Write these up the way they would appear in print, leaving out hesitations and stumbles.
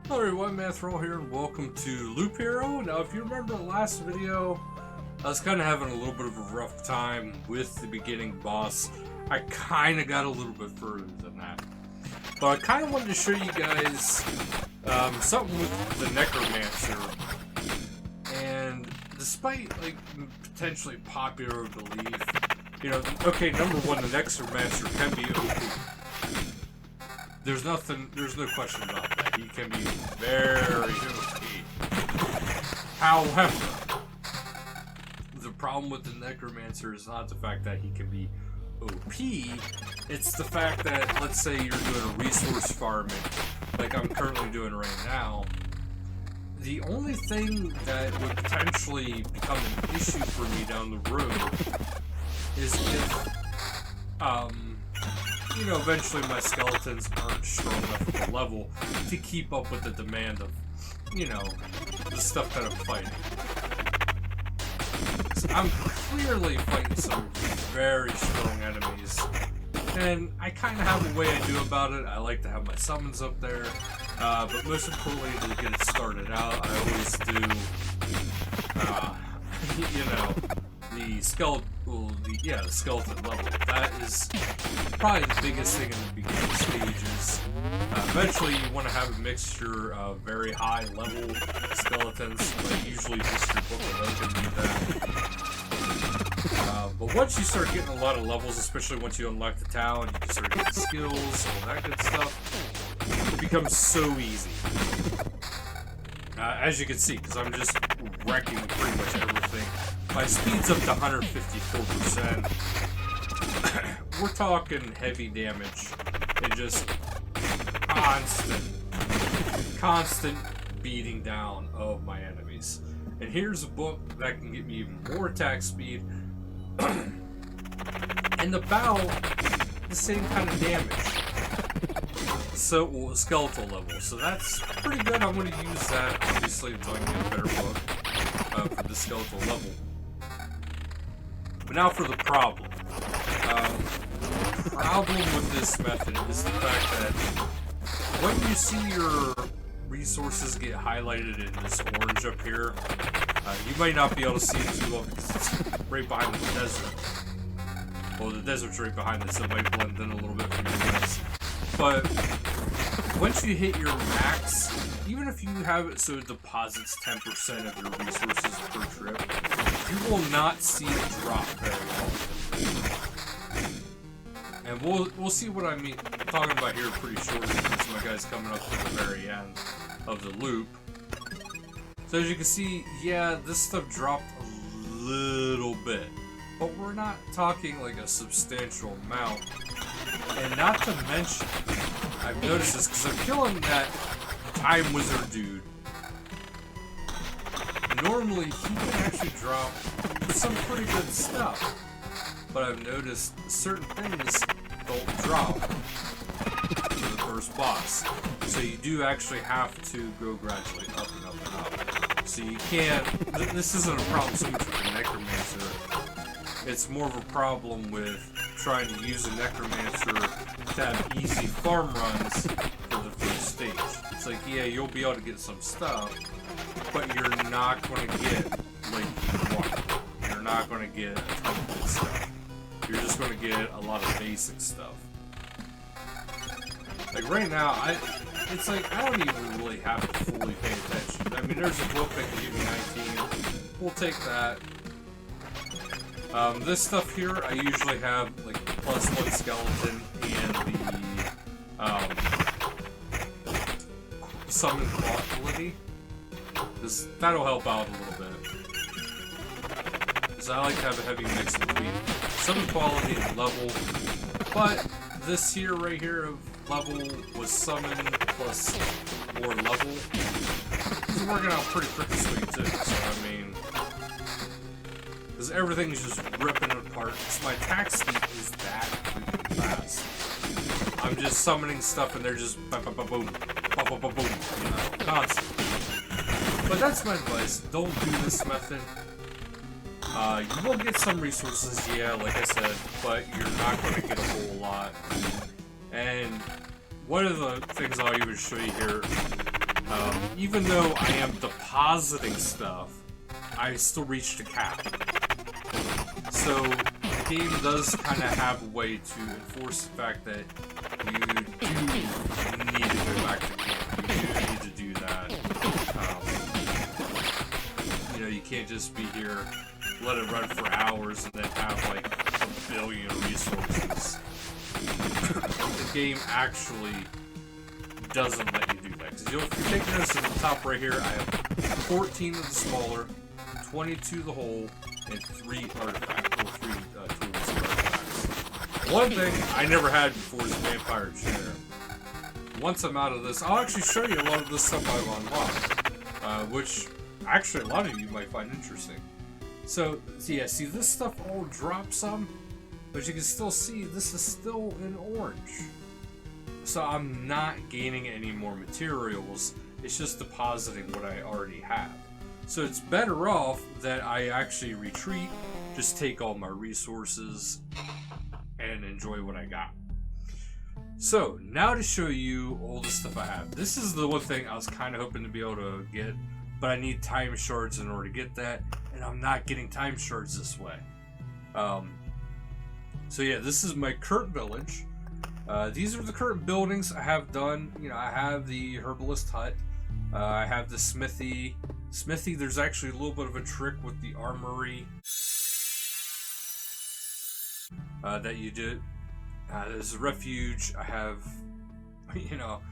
Hello everyone, Manithral here, and welcome to Loop Hero. Now, if you remember the last video, I was kind of having a little bit of a rough time with the beginning boss. I kind of got a little bit further than that. But I kind of wanted to show you guys something with the Necromancer. And despite, like, potentially popular belief, you know, okay, number one, the Necromancer can be OP. There's no question about that. He can be very OP. However, the problem with the Necromancer is not the fact that he can be OP, it's the fact that, let's say you're doing a resource farming, like I'm currently doing right now, the only thing that would potentially become an issue for me down the road is if, you know, eventually my skeletons aren't strong enough at the level to keep up with the demand of, you know, the stuff that I'm fighting. So I'm clearly fighting some very strong enemies, and I kind of have a way I do about it. I like to have my summons up there, but most importantly, to get it started out, I always do, you know, the skeleton level. That is probably the biggest thing in the beginning stages. Eventually, you want to have a mixture of very high level skeletons, like usually just your Book of Life can do that. But once you start getting a lot of levels, especially once you unlock the town, you can start getting skills, all that good stuff, it becomes so easy. As you can see, because I'm just wrecking pretty much everything. My speed's up to 154%. We're talking heavy damage and just constant beating down of my enemies. And here's a book that can get me even more attack speed. And about the same kind of damage. So, well, skeletal level. So that's pretty good. I'm going to use that, obviously, until I can get a better book for the skeletal level. But now for the problem. The problem with this method is the fact that when you see your resources get highlighted in this orange up here, you might not be able to see it too well because it's right behind the desert. Well, the desert's right behind this, so it might blend in a little bit for you guys. But once you hit your max, even if you have it so it deposits 10% of your resources per trip, you will not see it drop very often. And we'll see what I'm talking about here pretty shortly, because my guy's coming up to the very end of the loop. So as you can see, yeah, this stuff dropped a little bit, but we're not talking like a substantial amount. And not to mention, I've noticed this because I'm killing that Time Wizard dude. Normally, he can actually drop some pretty good stuff, but I've noticed certain things don't drop for the first boss. So you do actually have to go gradually up and up and up. So you can't, this isn't a problem so much with the Necromancer. It's more of a problem with trying to use a Necromancer to have easy farm runs for the first stage. It's like, yeah, you'll be able to get some stuff, but you're not going to get, like, one. You're not going to get a ton of good stuff. You're just going to get a lot of basic stuff. Like, right now, it's like, I don't even really have to fully pay attention. I mean, there's a book that can give me 19. We'll take that. This stuff here, I usually have, like, +1 skeleton and the, summon quality. Because that'll help out a little bit. Because I like to have a heavy mix between summon quality and level. But this here, right here, of level was summon plus more level. It's working out pretty freaking sweet, too. So, I mean, because everything's just ripping it apart. So my attack speed is that freaking fast. I'm just summoning stuff and they're just ba-ba-ba-boom, ba-ba-ba-boom, you know, constantly. But that's my advice. Don't do this method. You will get some resources, yeah, like I said, but you're not going to get a whole lot. And one of the things I'll even show you here Even though I am depositing stuff, I still reached a cap. So the game does kind of have a way to enforce the fact that you do need to go back to camp. You do need to do that. You know, you can't just be here, let it run for hours, and then have like a billion resources. The game actually doesn't let you do that. Because if you take notice at the top right here, I have 14 of the smaller, 22 of the whole, and 3 artifacts, or 3 tools of artifacts. One thing I never had before is Vampire Chair. Once I'm out of this, I'll actually show you a lot of this stuff I've unlocked, which actually a lot of you might find interesting. So yeah, see this stuff all drops some, but you can still see this is still in orange. So I'm not gaining any more materials, it's just depositing what I already have. So it's better off that I actually retreat, just take all my resources, and enjoy what I got. So now to show you all the stuff I have. This is the one thing I was kind of hoping to be able to get, but I need time shards in order to get that, and I'm not getting time shards this way. So yeah, this is my current village. These are the current buildings I have done. You know, I have the herbalist hut. I have the smithy. There's actually a little bit of a trick with the armory that you did. There's a refuge. I have, you know,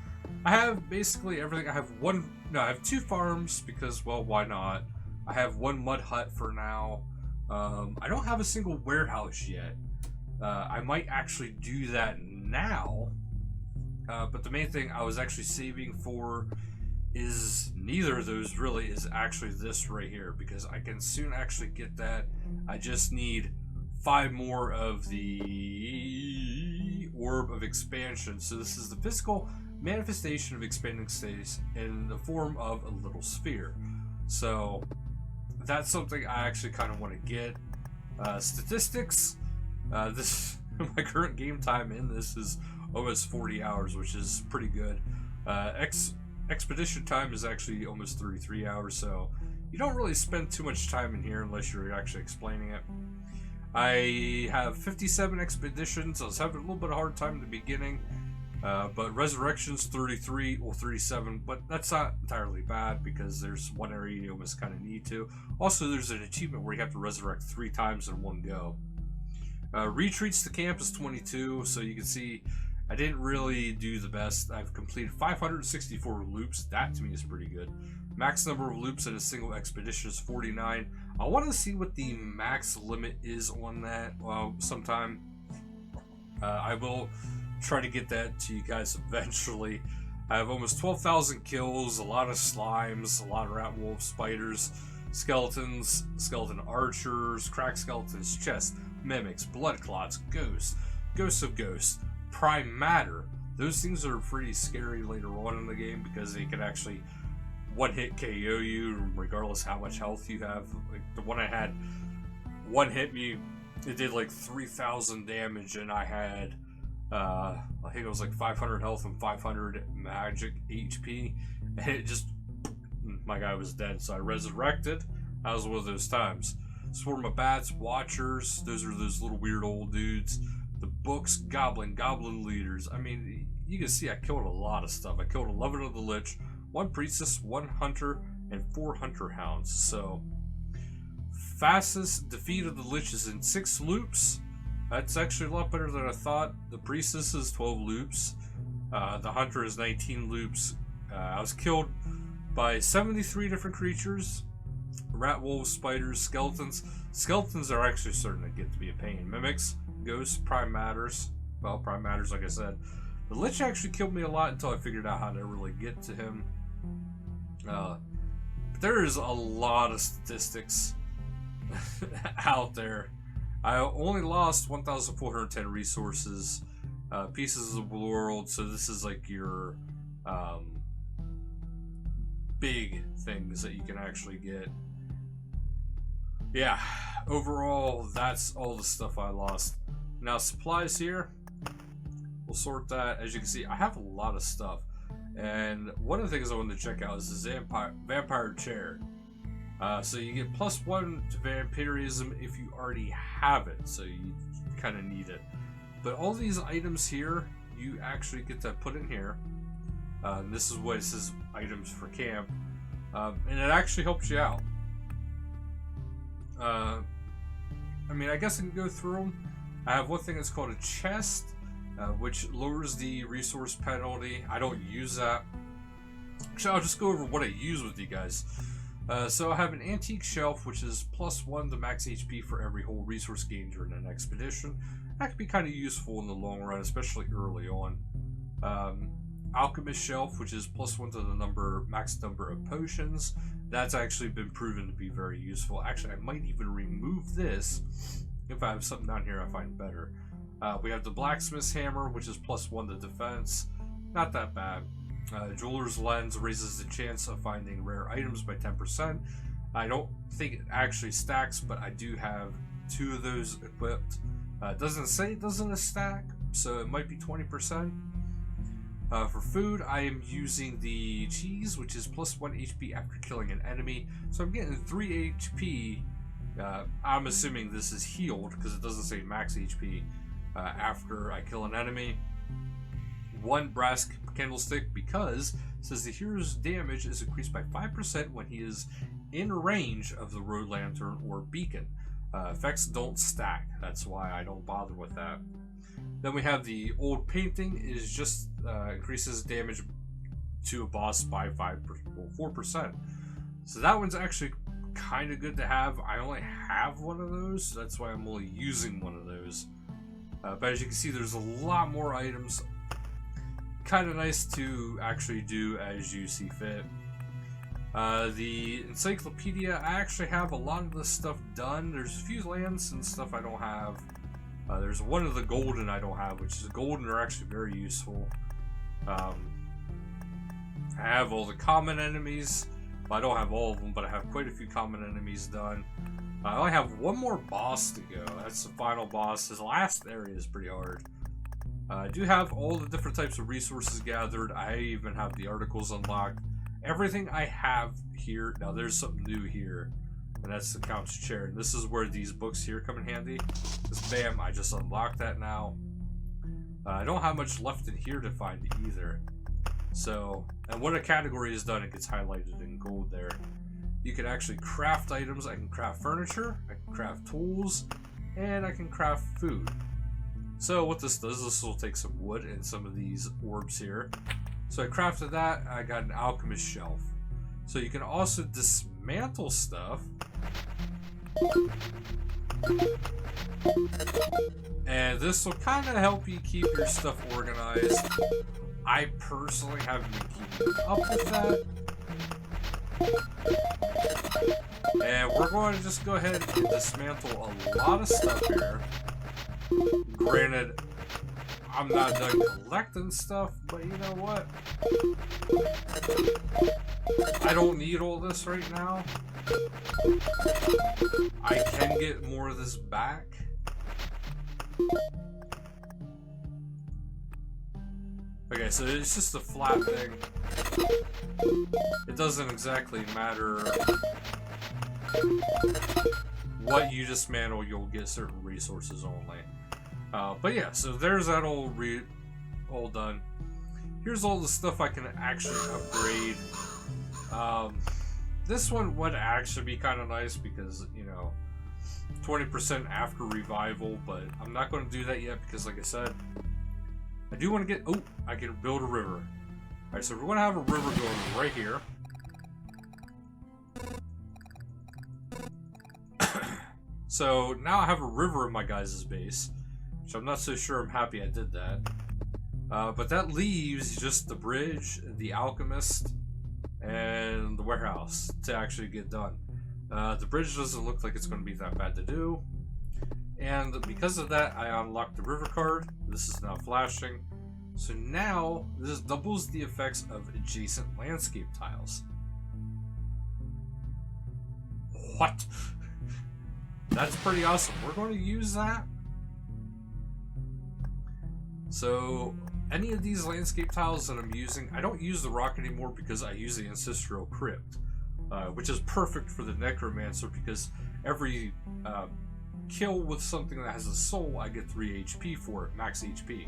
I have basically everything. I have 2 farms because, well, why not? I have 1 mud hut for now. I don't have a single warehouse yet. I might actually do that now, but the main thing I was actually saving for is neither of those really, is actually this right here, because I can soon actually get that. I just need 5 more of the Orb of Expansion. So this is the physical manifestation of expanding space in the form of a little sphere. So that's something I actually kind of want to get. Statistics. My current game time in this is almost 40 hours, which is pretty good. Expedition time is actually almost 33 hours, so you don't really spend too much time in here unless you're actually explaining it. I have 57 expeditions. I was having a little bit of a hard time in the beginning, but resurrections 33 or 37, but that's not entirely bad because there's one area you almost kind of need to. Also, there's an achievement where you have to resurrect 3 times in one go. Retreats to camp is 22, so you can see I didn't really do the best. I've completed 564 loops. That to me is pretty good. Max number of loops in a single expedition is 49. I want to see what the max limit is on that sometime. I will try to get that to you guys eventually. I have almost 12,000 kills, a lot of slimes, a lot of rat wolves, spiders, skeletons, skeleton archers, cracked skeletons, chests, mimics, blood clots, ghosts, ghosts of ghosts, prime matter. Those things are pretty scary later on in the game because they can actually one-hit KO you regardless how much health you have. Like the one I had, one hit me, it did like 3,000 damage, and I had I think it was like 500 health and 500 magic HP, and it just, my guy was dead. So I resurrected. That was one of those times. Swarm of bats, watchers, those are those little weird old dudes. The books, goblin leaders. I mean, you can see I killed a lot of stuff. I killed 11 of the Lich, 1 priestess, 1 hunter, and 4 hunter hounds. So fastest defeat of the Lich is in 6 loops. That's actually a lot better than I thought. The priestess is 12 loops. The hunter is 19 loops. I was killed by 73 different creatures. Rat wolves, spiders, skeletons. Skeletons are actually starting to get to be a pain. Mimics, ghosts, prime matters. Well, prime matters, like I said. The Lich actually killed me a lot until I figured out how to really get to him. But there is a lot of statistics out there. I only lost 1,410 resources, pieces of the world, so this is like your big things that you can actually get. Yeah, overall, that's all the stuff I lost. Now, supplies here, we'll sort that. As you can see, I have a lot of stuff. And one of the things I wanted to check out is the vampire chair. So you get +1 to vampirism if you already have it, so you kind of need it. But all these items here, you actually get to put in here. This is what it says, items for camp. And it actually helps you out. I mean, I guess I can go through them. I have one thing that's called a chest, which lowers the resource penalty. I don't use that. Actually, I'll just go over what I use with you guys. So I have an antique shelf, which is +1 to max HP for every whole resource gained during an expedition. That could be kind of useful in the long run, especially early on. Alchemist shelf, which is +1 to the max number of potions. That's actually been proven to be very useful. Actually, I might even remove this if I have something down here I find better. We have the blacksmith's hammer, which is +1 to defense. Not that bad. Jeweler's lens raises the chance of finding rare items by 10%. I don't think it actually stacks, but I do have 2 of those equipped. It doesn't say it doesn't stack, so it might be 20%. For food, I am using the cheese, which is +1 HP after killing an enemy. So I'm getting 3 HP. I'm assuming this is healed because it doesn't say max HP after I kill an enemy. 1 brass candlestick because it says the hero's damage is increased by 5% when he is in range of the road lantern or beacon. Effects don't stack. That's why I don't bother with that. Then we have the old painting. Is just increases damage to a boss by 4%. So that one's actually kind of good to have. I only have one of those, so that's why I'm only using one of those. But as you can see, there's a lot more items. Kind of nice to actually do as you see fit. The encyclopedia, I actually have a lot of this stuff done. There's a few lands and stuff I don't have. There's one of the golden I don't have, which is golden are actually very useful. I have all the common enemies. Well, I don't have all of them, but I have quite a few common enemies done. I only have one more boss to go. That's the final boss. His last area is pretty hard. I do have all the different types of resources gathered. I even have the articles unlocked. Everything I have here. Now there's something new here, and that's the count's chair. And this is where these books here come in handy. Because bam, I just unlocked that now. I don't have much left in here to find either. So, and when a category is done, it gets highlighted in gold there. You can actually craft items. I can craft furniture, I can craft tools, and I can craft food. So what this does, this will take some wood and some of these orbs here. So I crafted that. I got an alchemist shelf. So you can also dismantle stuff. And this will kind of help you keep your stuff organized. I personally haven't been keeping up with that. And we're going to just go ahead and dismantle a lot of stuff here. Granted, I'm not done collecting stuff, but you know what? I don't need all this right now. I can get more of this back. Okay, so it's just a flat thing. It doesn't exactly matter what you dismantle, you'll get certain resources only. But yeah, so there's that all done. Here's all the stuff I can actually upgrade. This one would actually be kind of nice because, you know, 20% after revival, but I'm not going to do that yet because, like I said, I do want to get... Oh, I can build a river. Alright, so we're going to have a river going right here. So now I have a river in my guys' base, which I'm not so sure I'm happy I did that. But that leaves just the bridge, the alchemist, and the warehouse to actually get done. The bridge doesn't look like it's going to be that bad to do. And because of that, I unlocked the river card. This is now flashing. So now, this doubles the effects of adjacent landscape tiles. What? That's pretty awesome. We're going to use that. So, any of these landscape tiles that I'm using, I don't use the rock anymore because I use the Ancestral Crypt, which is perfect for the Necromancer because every kill with something that has a soul, I get 3 HP for it, max HP.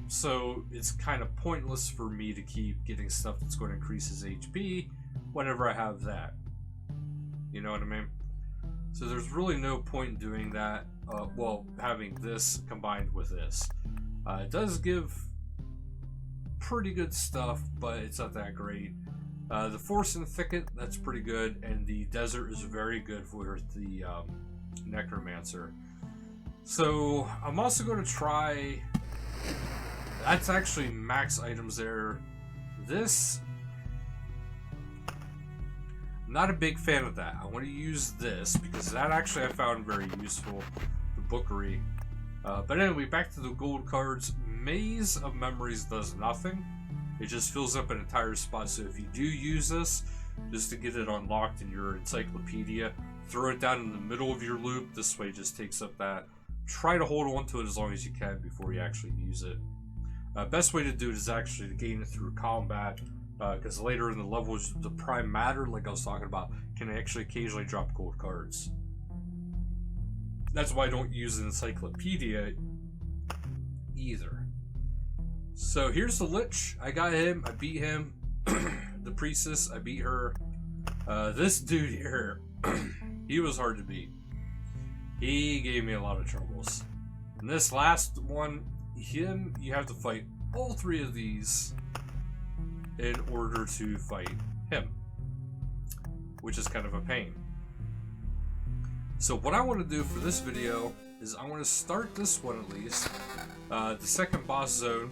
So it's kind of pointless for me to keep getting stuff that's going to increase his HP whenever I have that. You know what I mean? So there's really no point in doing that, well, having this combined with this. It does give pretty good stuff, but it's not that great. The Forest and Thicket, that's pretty good, and the Desert is very good for the Necromancer. So I'm also going to try... That's actually max items there. This... I'm not a big fan of that. I want to use this, because that actually I found very useful. The Bookery. But anyway, back to the gold cards. Maze of Memories does nothing. It just fills up an entire spot. So if you do use this, just to get it unlocked in your encyclopedia, throw it down in the middle of your loop. This way it just takes up that. Try to hold on to it as long as you can before you actually use it. Best way to do it is actually to gain it through combat, because later in the levels, the Prime Matter, like I was talking about, can actually occasionally drop gold cards. That's why I don't use an encyclopedia either. So here's the Lich. I got him. I beat him. The Priestess, I beat her. This dude here, he was hard to beat. He gave me a lot of troubles. And this last one, you have to fight all 3 of these in order to fight him, which is kind of a pain. So what I want to do for this video is I want to start this one at least, the second boss zone.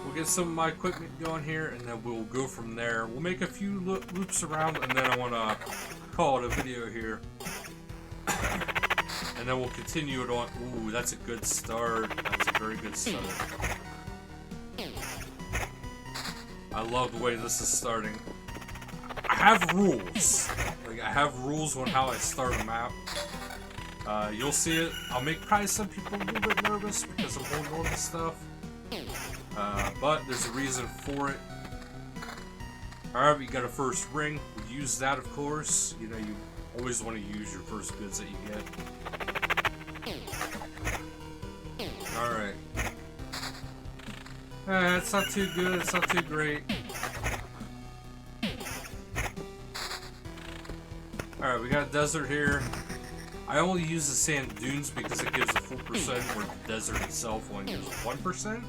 We'll get some of my equipment going here, and then we'll go from there. We'll make a few loops around, and then I want to call it a video here. And then we'll continue it on. Ooh, that's a good start. That's a very good start. I love the way this is starting. I have rules. Like, I have rules on how I start a map. You'll see it. I'll make probably some people a little bit nervous because I'm holding on to stuff. But there's a reason for it. Alright, we got a first ring. We use that, of course. You know, you always want to use your first goods that you get. Alright. It's not too good, it's not too great. Alright, we got a desert here. I only use the sand dunes because it gives a full percent, where the desert itself only gives 1%.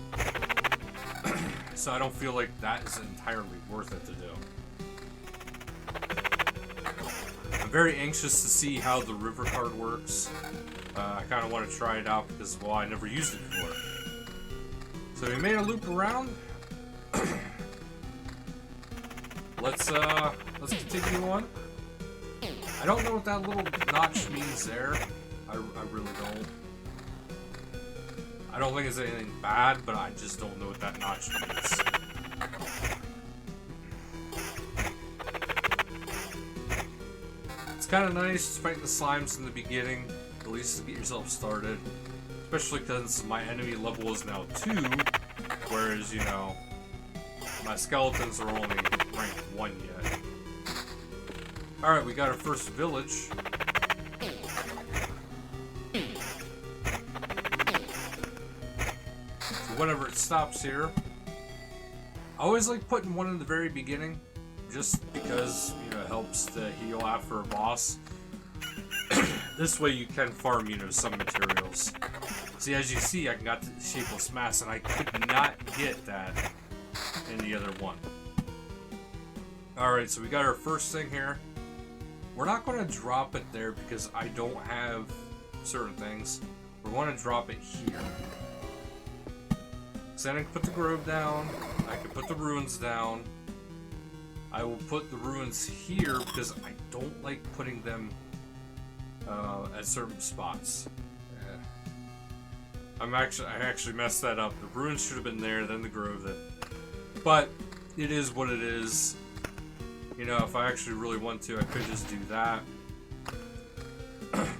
So I don't feel like that is entirely worth it to do. I'm very anxious to see how the river card works. I kind of want to try it out because, well, I never used it before. So we made a loop around. Let's continue on. I don't know what that little notch means there. I really don't. I don't think it's anything bad, but I just don't know what that notch means. It's kind of nice fighting the slimes in the beginning, at least to get yourself started. Especially because my enemy level is now 2, whereas, you know, my skeletons are only ranked 1 yet. Alright, we got our first village. So whenever it stops here, I always like putting one in the very beginning, just because, you know, it helps to heal after a boss. This way you can farm, you know, some materials. See, as you see, I got the Shapeless Mass, and I could not get that in the other one. Alright, so we got our first thing here. We're not going to drop it there because I don't have certain things. We're going to drop it here. So then I can put the grove down. I can put the ruins down. I will put the ruins here because I don't like putting them at certain spots. I actually messed that up. The ruins should have been there, then the grove. But it is what it is. You know, if I actually really want to, I could just do that.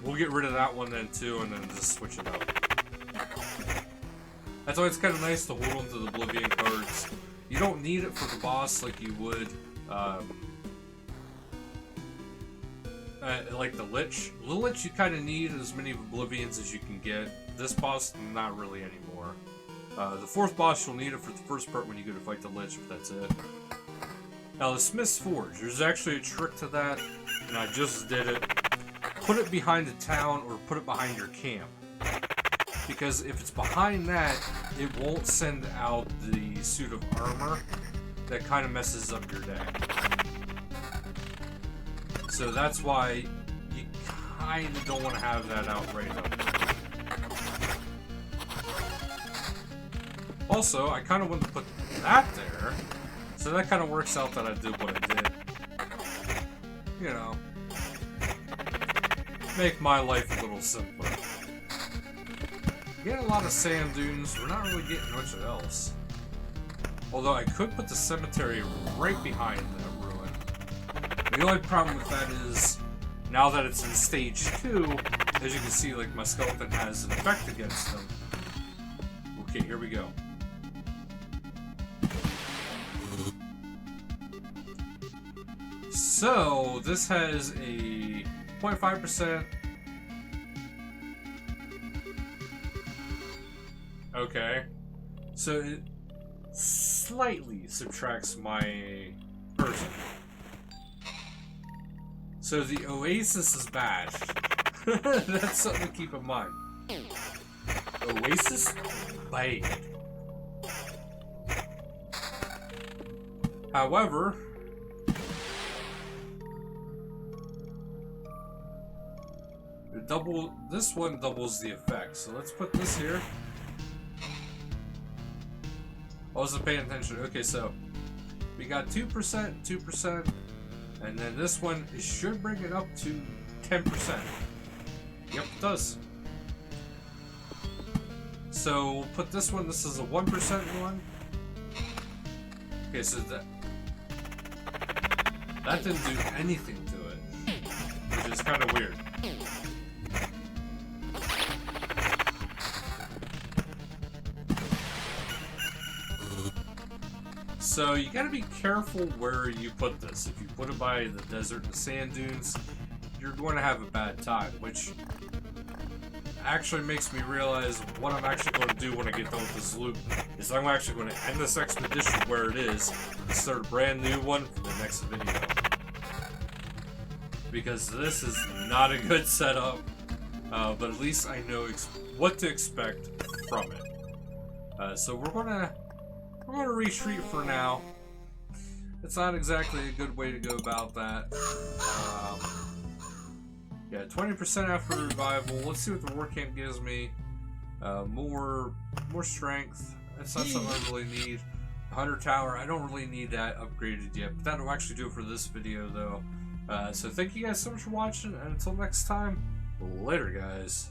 We'll get rid of that one then too, and then just switch it up. That's why it's kind of nice to hold on to the Oblivion cards. You don't need it for the boss like you would, like the Lich. The Lich you kind of need as many Oblivions as you can get. This boss, not really anymore. The fourth boss, you'll need it for the first part when you go to fight the Lich, but that's it. Now, the Smith's Forge, there's actually a trick to that, and I just did it. Put it behind the town or put it behind your camp. Because if it's behind that, it won't send out the suit of armor that kind of messes up your deck. So that's why you kind of don't want to have that out right up. Also, I kind of wanted to put that there, so that kind of works out that I did what I did. You know, make my life a little simpler. Get a lot of sand dunes, we're not really getting much else. Although I could put the cemetery right behind that ruin. The only problem with that is, now that it's in stage 2, as you can see, like, my skeleton has an effect against them. Okay, here we go. So, this has a 0.5%. Okay. So, it slightly subtracts my person. So, the Oasis is bad. That's something to keep in mind. Oasis? Bad. However, this one doubles the effect, so let's put this here. I wasn't paying attention. Okay, so we got 2%, 2%, and then this one, it should bring it up to 10%. Yep, it does. So we'll put this one, this is a 1% one. Okay, so that didn't do anything to it, which is kind of weird. So you gotta be careful where you put this. If you put it by the desert and the sand dunes, you're going to have a bad time, which actually makes me realize what I'm actually going to do when I get done with this loop is I'm actually going to end this expedition where it is and start a brand new one for the next video. Because this is not a good setup, but at least I know what to expect from it. So we're gonna retreat for now. It's not exactly a good way to go about that. Yeah, 20% after revival. Let's see what the war camp gives me. More strength. That's not something I really need. Hunter Tower, I don't really need that upgraded yet, but that'll actually do it for this video though. So thank you guys so much for watching, and until next time, later guys.